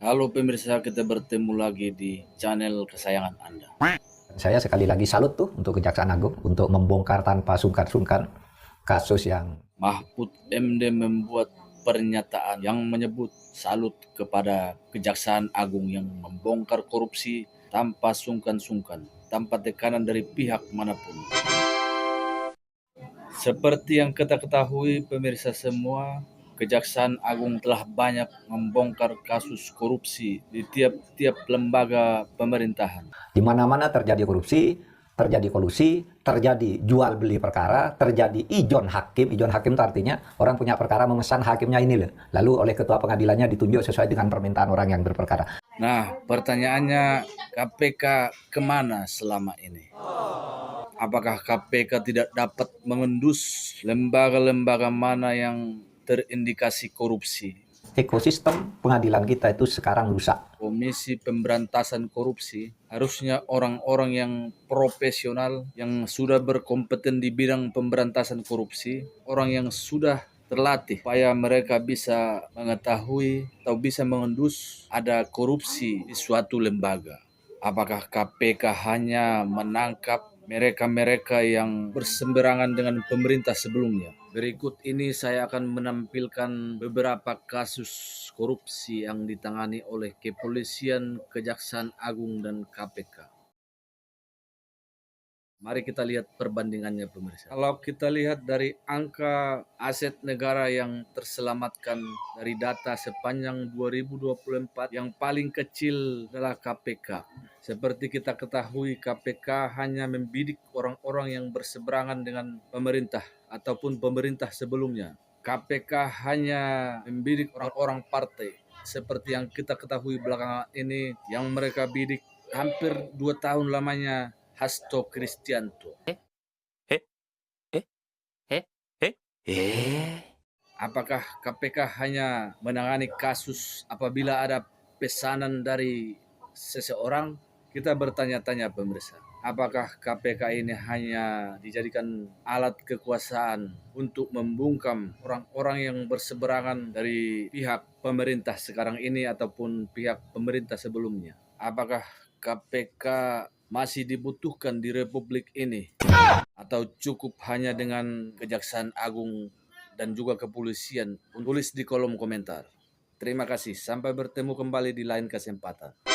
Halo pemirsa, kita bertemu lagi di channel kesayangan Anda. Saya sekali lagi salut tuh untuk Kejaksaan Agung untuk membongkar tanpa sungkan-sungkan kasus yang Mahfud MD membuat pernyataan yang menyebut salut kepada Kejaksaan Agung yang membongkar korupsi tanpa sungkan-sungkan, tanpa tekanan dari pihak manapun. Seperti yang kita ketahui pemirsa semua, Kejaksaan Agung telah banyak membongkar kasus korupsi di tiap-tiap lembaga pemerintahan. di mana-mana terjadi korupsi, terjadi kolusi, terjadi jual beli perkara, terjadi ijon hakim. Ijon hakim itu artinya orang punya perkara memesan hakimnya ini loh. Lalu oleh ketua pengadilannya ditunjuk sesuai dengan permintaan orang yang berperkara. Nah, pertanyaannya, KPK kemana selama ini? Apakah KPK tidak dapat mengendus lembaga-lembaga mana yang terindikasi korupsi? Ekosistem pengadilan kita itu sekarang rusak. Komisi Pemberantasan Korupsi harusnya orang-orang yang profesional, yang sudah berkompeten di bidang pemberantasan korupsi, orang yang sudah terlatih supaya mereka bisa mengetahui atau bisa mengendus ada korupsi di suatu lembaga. Apakah KPK hanya menangkap mereka-mereka yang berseberangan dengan pemerintah sebelumnya? Berikut ini saya akan menampilkan beberapa kasus korupsi yang ditangani oleh Kepolisian, Kejaksaan Agung, dan KPK. Mari kita lihat perbandingannya pemirsa. Kalau kita lihat dari angka aset negara yang terselamatkan dari data sepanjang 2024, yang paling kecil adalah KPK. Seperti kita ketahui, KPK hanya membidik orang-orang yang berseberangan dengan pemerintah ataupun pemerintah sebelumnya. KPK hanya membidik orang-orang partai. Seperti yang kita ketahui belakangan ini, yang mereka bidik hampir 2 tahun lamanya Hasto Kristianto. Apakah KPK hanya menangani kasus apabila ada pesanan dari seseorang? Kita bertanya-tanya pemirsa, apakah KPK ini hanya dijadikan alat kekuasaan untuk membungkam orang-orang yang berseberangan dari pihak pemerintah sekarang ini ataupun pihak pemerintah sebelumnya? Apakah KPK masih dibutuhkan di Republik ini? Atau cukup hanya dengan Kejaksaan Agung dan juga kepolisian? Tulis di kolom komentar. Terima kasih, sampai bertemu kembali di lain kesempatan.